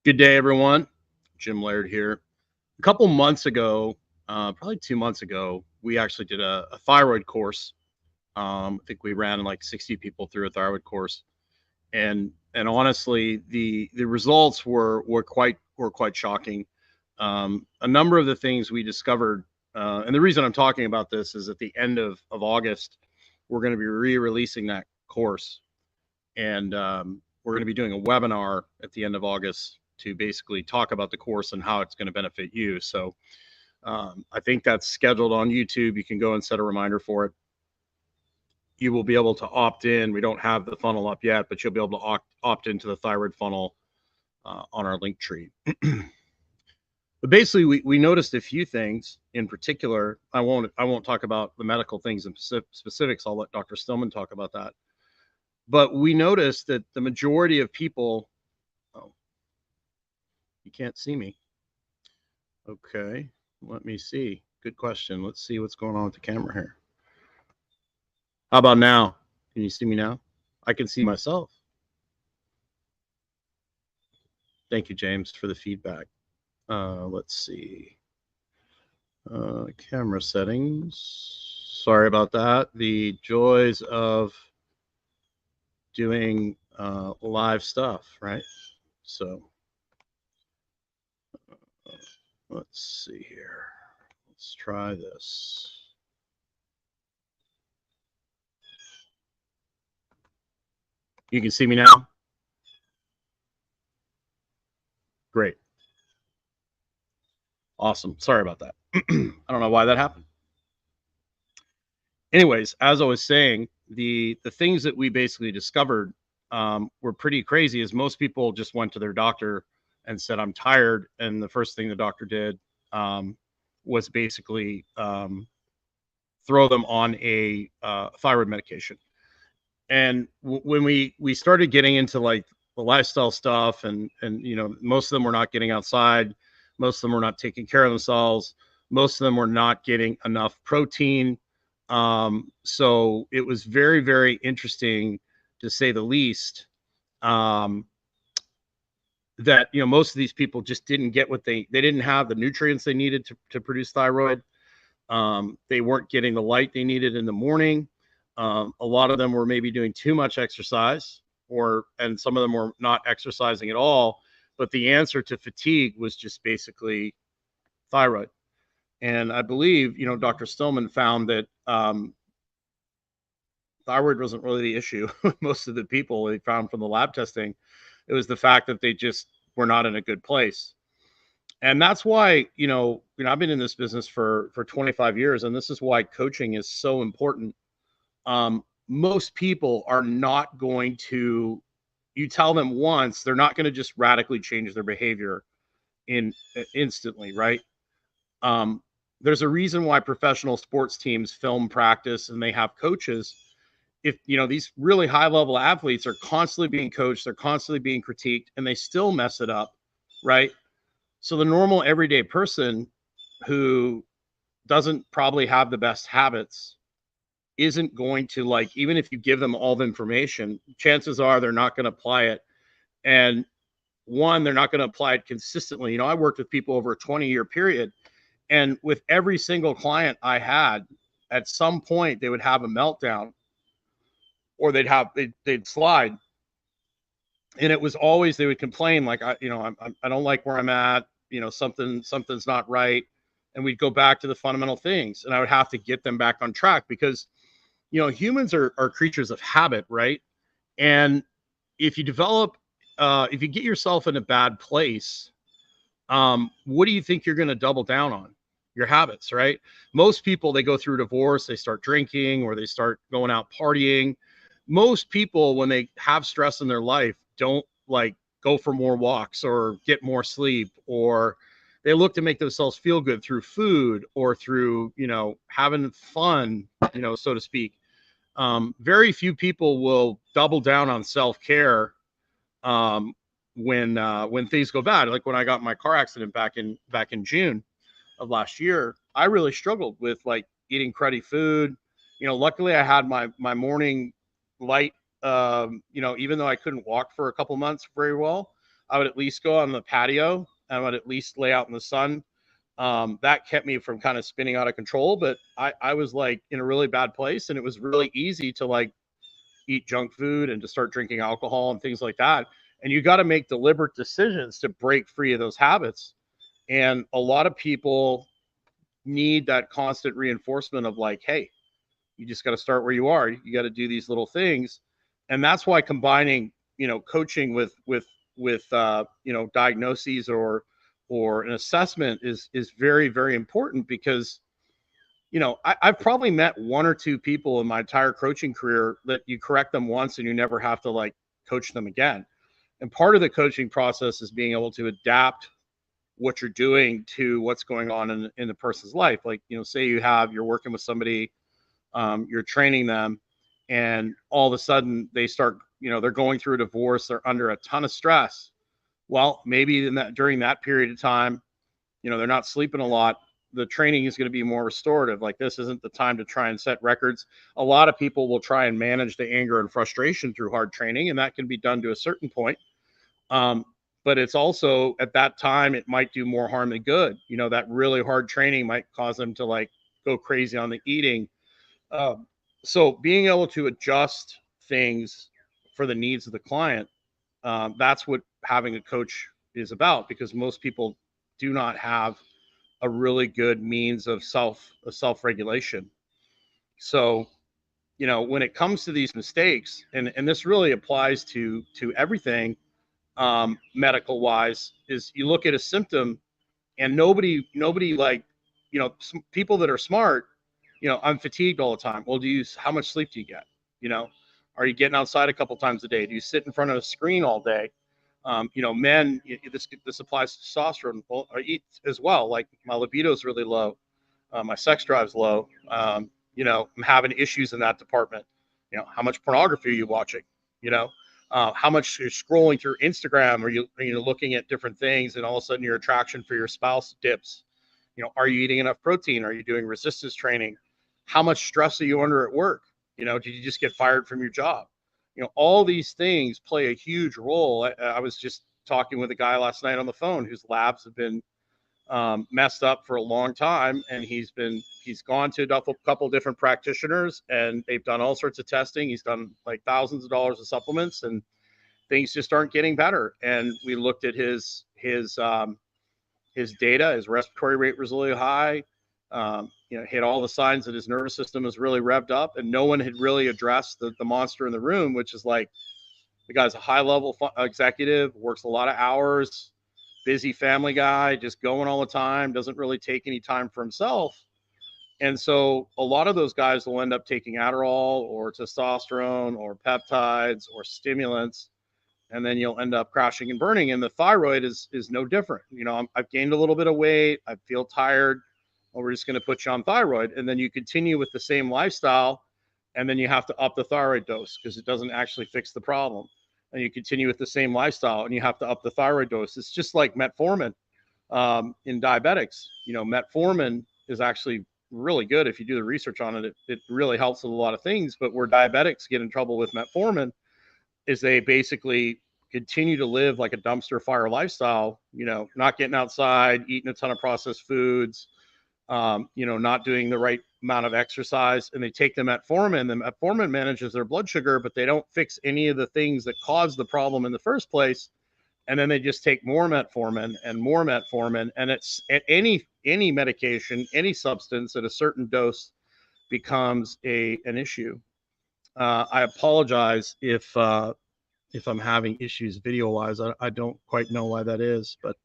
Good day, everyone. Jim Laird here. A couple months ago, probably 2 months ago, we actually did a thyroid course. I think we ran like 60 people through a thyroid course, and honestly, the results were quite shocking. A number of the things we discovered, and the reason I'm talking about this is at the end of August, we're going to be re-releasing that course, and we're going to be doing a webinar at the end of August to basically talk about the course and how it's going to benefit you. So I think that's scheduled on YouTube. You can go and set a reminder for it. You will be able to opt in. We don't have the funnel up yet, but you'll be able to opt into the thyroid funnel on our link tree. But basically, we noticed a few things in particular. I won't talk about the medical things and specifics. I'll let Dr. Stillman talk about that. But we noticed that the majority of people, oh, you can't see me. Okay, let me see. Good question. Let's see what's going on with the camera here. How about now? Can you see me now? I can see myself. Thank you, James, for the feedback. Let's see. Camera settings. Sorry about that. The joys of doing live stuff, right? So let's see here. Let's try this. You can see me now? Great. Awesome. Sorry about that. I don't know why that happened. Anyways, as I was saying, the things that we basically discovered were pretty crazy. As most people just went to their doctor and said, "I'm tired," and the first thing the doctor did was basically throw them on a thyroid medication. And when we started getting into like the lifestyle stuff, and most of them were not getting outside, most of them were not taking care of themselves, most of them were not getting enough protein. So it was very, very interesting, to say the least, that most of these people just didn't get what they didn't have the nutrients they needed to produce thyroid. They weren't getting the light they needed in the morning. A lot of them were maybe doing too much exercise, and some of them were not exercising at all. But the answer to fatigue was just basically thyroid. And I believe, Dr. Stillman found that thyroid wasn't really the issue with most of the people they found from the lab testing. It was the fact that they just were not in a good place. And that's why, I've been in this business for 25 years, and this is why coaching is so important. Most people are not going to, you tell them once, they're not going to just radically change their behavior instantly, right? There's a reason why professional sports teams film practice and they have coaches. If these really high level athletes are constantly being coached, they're constantly being critiqued, and they still mess it up, right? So the normal everyday person who doesn't probably have the best habits isn't going to, like, even if you give them all the information, chances are they're not going to apply it. And one, they're not going to apply it consistently. I worked with people over a 20-year period, and with every single client I had, at some point they would have a meltdown, or they'd slide. And it was always, they would complain, like, I don't like where I'm at, something's not right. And we'd go back to the fundamental things, and I would have to get them back on track, because humans are creatures of habit, right? And if you if you get yourself in a bad place, what do you think you're going to double down on? Your habits, right? Most people, they go through divorce, they start drinking, or they start going out partying. Most people, when they have stress in their life, don't like go for more walks or get more sleep, or they look to make themselves feel good through food or through, having fun, so to speak. Very few people will double down on self-care when things go bad. Like when I got in my car accident back in June of last year, I really struggled with like eating cruddy food. Luckily I had my morning light. Even though I couldn't walk for a couple months very well, I would at least go on the patio. I would at least lay out in the sun. That kept me from kind of spinning out of control. But I was like in a really bad place, and it was really easy to like eat junk food and to start drinking alcohol and things like that. And you got to make deliberate decisions to break free of those habits. And a lot of people need that constant reinforcement of like, hey, you just got to start where you are. You got to do these little things. And that's why combining, coaching with diagnoses or an assessment is very, very important because I've probably met one or two people in my entire coaching career that you correct them once and you never have to like coach them again. And part of the coaching process is being able to adapt what you're doing to what's going on in the person's life. Like, say you're working with somebody, you're training them, and all of a sudden they start, they're going through a divorce, they're under a ton of stress. Well, maybe during that period of time, they're not sleeping a lot. The training is going to be more restorative. Like, this isn't the time to try and set records. A lot of people will try and manage the anger and frustration through hard training, and that can be done to a certain point. But it's also at that time, it might do more harm than good. That really hard training might cause them to like go crazy on the eating. So being able to adjust things for the needs of the client, that's what having a coach is about, because most people do not have a really good means of self-regulation. So, when it comes to these mistakes, and this really applies to everything, medical wise, is you look at a symptom and nobody like, people that are smart, I'm fatigued all the time. Well, how much sleep do you get? Are you getting outside a couple times a day? Do you sit in front of a screen all day? Men, this applies to testosterone. Well, I eat as well. Like, my libido is really low. My sex drive's low. I'm having issues in that department. How much pornography are you watching? How much you're scrolling through Instagram, or you looking at different things, and all of a sudden your attraction for your spouse dips. Are you eating enough protein? Are you doing resistance training? How much stress are you under at work? Did you just get fired from your job? All these things play a huge role. I was just talking with a guy last night on the phone whose labs have been messed up for a long time, and he's gone to a couple different practitioners, and they've done all sorts of testing. He's done like thousands of dollars of supplements, and things just aren't getting better. And we looked at his data. His respiratory rate was really high. Hit all the signs that his nervous system is really revved up, and no one had really addressed the monster in the room, which is like, the guy's a high-level executive, works a lot of hours, busy family guy, just going all the time, doesn't really take any time for himself. And so a lot of those guys will end up taking Adderall or testosterone or peptides or stimulants, and then you'll end up crashing and burning. And the thyroid is no different. I've gained a little bit of weight, I feel tired. Well, we're just going to put you on thyroid. And then you continue with the same lifestyle, and then you have to up the thyroid dose because it doesn't actually fix the problem. And you continue with the same lifestyle, and you have to up the thyroid dose. It's just like metformin in diabetics. Metformin is actually really good if you do the research on it. It really helps with a lot of things. But where diabetics get in trouble with metformin is they basically continue to live like a dumpster fire lifestyle, not getting outside, eating a ton of processed foods, not doing the right amount of exercise, and they take the metformin. The metformin manages their blood sugar, but they don't fix any of the things that caused the problem in the first place. And then they just take more metformin and more metformin, and it's at any medication, any substance at a certain dose becomes an issue. I apologize if I'm having issues video wise. I don't quite know why that is, but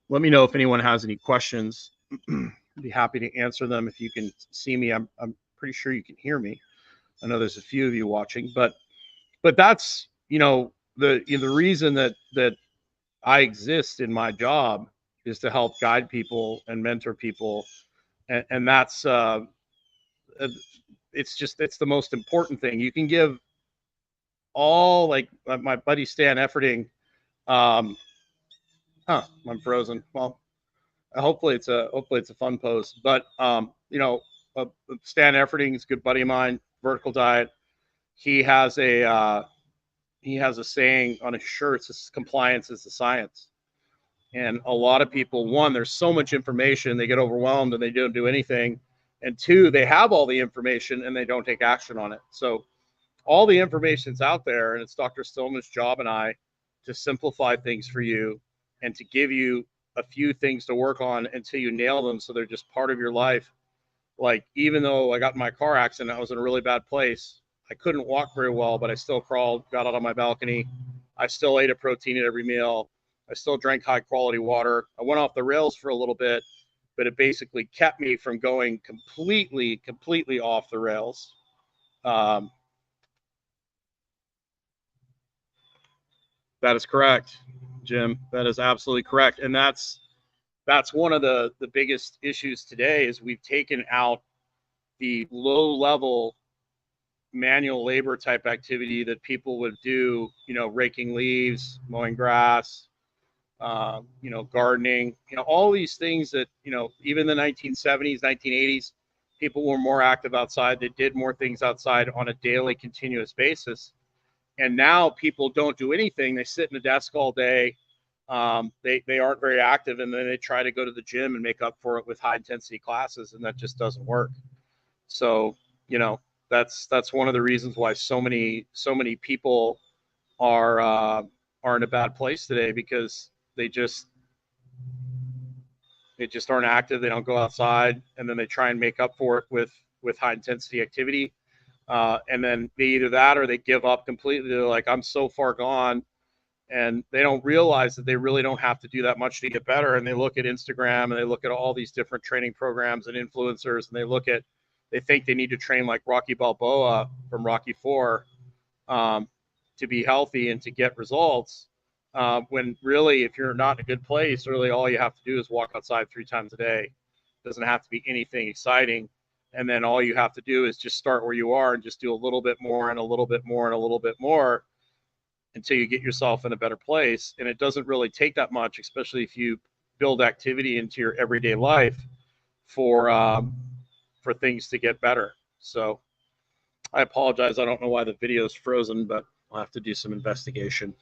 let me know if anyone has any questions. I'd be happy to answer them. If you can see me, I'm pretty sure you can hear me. I know there's a few of you watching, but that's, the reason that I exist in my job is to help guide people and mentor people. And that's, it's the most important thing. You can give all, like my buddy Stan Efferding, I'm frozen. Well, hopefully it's a fun post, but Stan Efferding is a good buddy of mine, Vertical Diet. He has he has a saying on his shirts: "It's compliance is the science." And a lot of people, one, there's so much information, they get overwhelmed and they don't do anything. And two, they have all the information and they don't take action on it. So all the information's out there, and it's Dr. Stillman's job and I to simplify things for you and to give you a few things to work on until you nail them, so they're just part of your life. Like, even though I got in my car accident, I was in a really bad place. I couldn't walk very well, but I still crawled, got out on my balcony. I still ate a protein at every meal. I still drank high quality water. I went off the rails for a little bit, but it basically kept me from going completely off the rails. That is correct, Jim. That is absolutely correct. And that's one of the biggest issues today is we've taken out the low level manual labor type activity that people would do, raking leaves, mowing grass, gardening, all these things that, even the 1970s, 1980s, people were more active outside. They did more things outside on a daily, continuous basis. And now people don't do anything. They sit in a desk all day. They aren't very active, and then they try to go to the gym and make up for it with high intensity classes, and that just doesn't work. So, that's one of the reasons why so many people are in a bad place today, because they just aren't active. They don't go outside, and then they try and make up for it with high intensity activity. And then they either that or they give up completely. They're like, I'm so far gone, and they don't realize that they really don't have to do that much to get better. And they look at Instagram and they look at all these different training programs and influencers, and they think they need to train like Rocky Balboa from Rocky 4 to be healthy and to get results. When really, if you're not in a good place, really all you have to do is walk outside 3 times a day. It doesn't have to be anything exciting. And then all you have to do is just start where you are and just do a little bit more and a little bit more and a little bit more until you get yourself in a better place. And it doesn't really take that much, especially if you build activity into your everyday life for things to get better. So I apologize. I don't know why the video is frozen, but I'll have to do some investigation.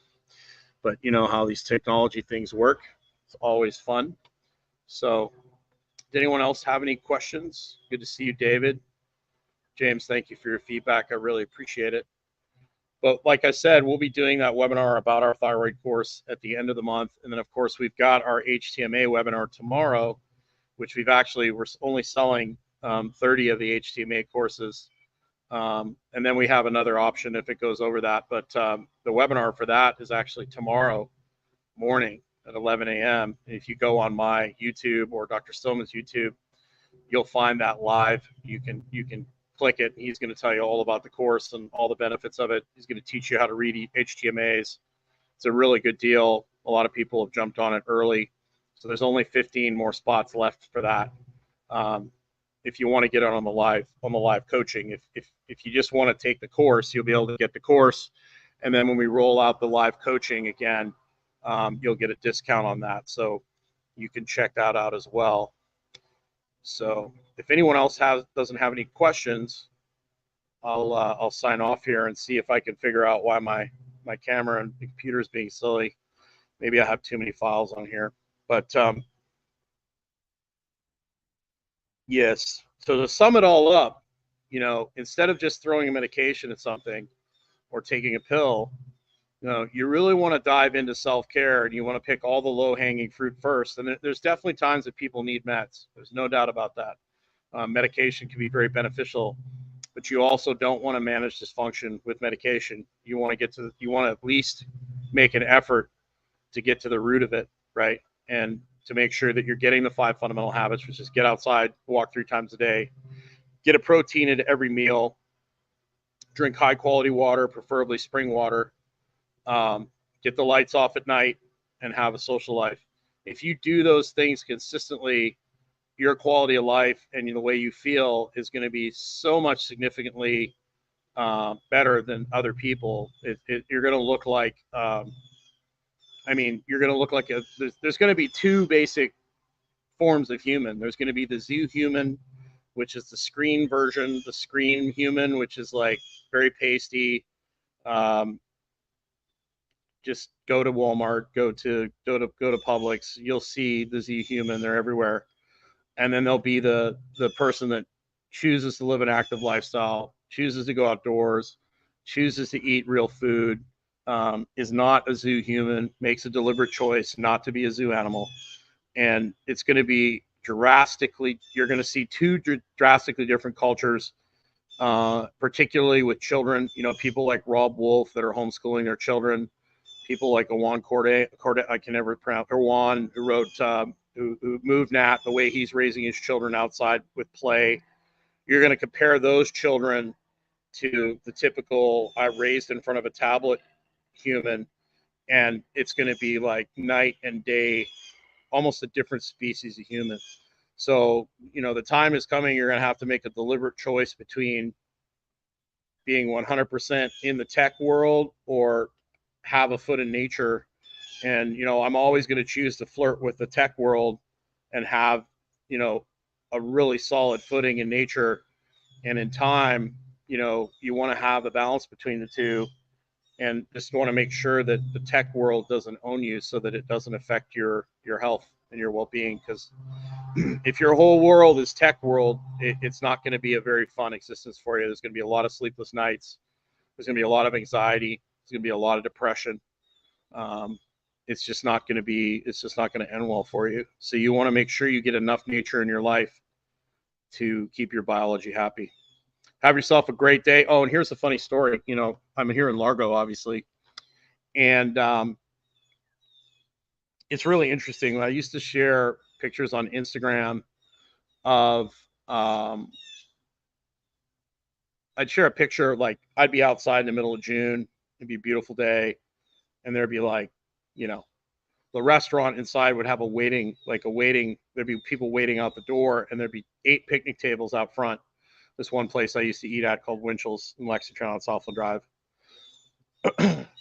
But you know how these technology things work. It's always fun. So did anyone else have any questions? Good to see you, David. James, thank you for your feedback. I really appreciate it. But like I said, we'll be doing that webinar about our thyroid course at the end of the month. And then, of course, we've got our HTMA webinar tomorrow, which we're only selling 30 of the HTMA courses. And then we have another option if it goes over that. But the webinar for that is actually tomorrow morning at 11 a.m. And if you go on my YouTube or Dr. Stillman's YouTube, you'll find that live. You can click it. He's going to tell you all about the course and all the benefits of it. He's going to teach you how to read HTMAs. It's a really good deal. A lot of people have jumped on it early. So there's only 15 more spots left for that. If you want to get on the live coaching, if you just want to take the course, you'll be able to get the course. And then when we roll out the live coaching again, you'll get a discount on that. So you can check that out as well. So if anyone else doesn't have any questions, I'll sign off here and see if I can figure out why my camera and computer is being silly. Maybe I have too many files on here. But yes. So to sum it all up, instead of just throwing a medication at something or taking a pill, you really want to dive into self-care, and you want to pick all the low-hanging fruit first. And there's definitely times that people need meds. There's no doubt about that. Medication can be very beneficial, but you also don't want to manage dysfunction with medication. You want to at least make an effort to get to the root of it, right? And to make sure that you're getting the 5 fundamental habits, which is get outside, walk 3 times a day, get a protein into every meal, drink high quality water, preferably spring water, get the lights off at night, and have a social life. If you do those things consistently, your quality of life and the way you feel is going to be so much significantly better than other people. You're going to look like, you're going to look like there's going to be 2 basic forms of human. There's going to be the zoo human, which is the screen version, the screen human, which is like very pasty, just go to Walmart, go to Publix. You'll see the Z human. They're everywhere. And then there'll be the person that chooses to live an active lifestyle, chooses to go outdoors, chooses to eat real food, is not a zoo human, makes a deliberate choice not to be a zoo animal. And it's going to be you're going to see two drastically different cultures, particularly with children. You know, people like Rob Wolf that are homeschooling their children, people like Awan Corday, I can never pronounce, Awan, who wrote, who moved Nat, the way he's raising his children outside with play. You're going to compare those children to the typical raised in front of a tablet human, and it's going to be like night and day, almost a different species of human. So, you know, the time is coming. You're going to have to make a deliberate choice between being 100% in the tech world or have a foot in nature. And, you know, I'm always going to choose to flirt with the tech world and have, you know, a really solid footing in nature. And in time, you know, you want to have a balance between the two, and just want to make sure that the tech world doesn't own you, so that it doesn't affect your health and your well-being. Because if your whole world is tech world, it's not going to be a very fun existence for you. There's going to be a lot of sleepless nights. There's going to be a lot of anxiety. There's going to be a lot of depression. It's just not going to end well for you. So you want to make sure you get enough nature in your life to keep your biology happy. Have yourself a great day. Oh, and here's a funny story. You know, I'm here in Largo, obviously, and it's really interesting. I used to share pictures on Instagram of, I'd share a picture, like I'd be outside in the middle of June, it'd be a beautiful day, and there'd be like, you know, the restaurant inside would have there'd be people waiting out the door, and there'd be 8 picnic tables out front. This one place I used to eat at called Winchell's in Lexington on Southland Drive.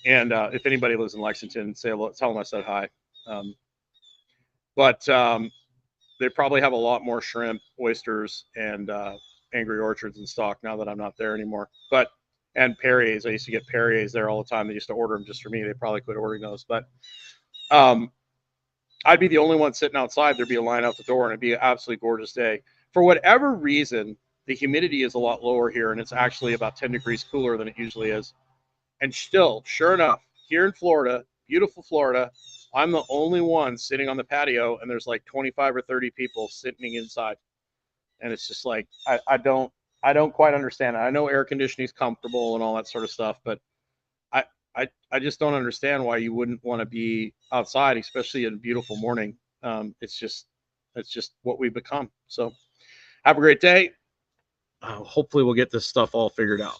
And if anybody lives in Lexington, tell them I said hi. But they probably have a lot more shrimp, oysters, and Angry Orchards in stock now that I'm not there anymore. And Perrier's, I used to get Perrier's there all the time. They used to order them just for me. They probably quit ordering those. But I'd be the only one sitting outside. There'd be a line out the door, and it'd be an absolutely gorgeous day. For whatever reason, the humidity is a lot lower here, and it's actually about 10 degrees cooler than it usually is. And still, sure enough, here in Florida, beautiful Florida, I'm the only one sitting on the patio, and there's like 25 or 30 people sitting inside. And it's just like, I don't quite understand it. I know air conditioning is comfortable and all that sort of stuff, but I just don't understand why you wouldn't want to be outside, especially in a beautiful morning. It's just what we've become. So have a great day. Hopefully we'll get this stuff all figured out.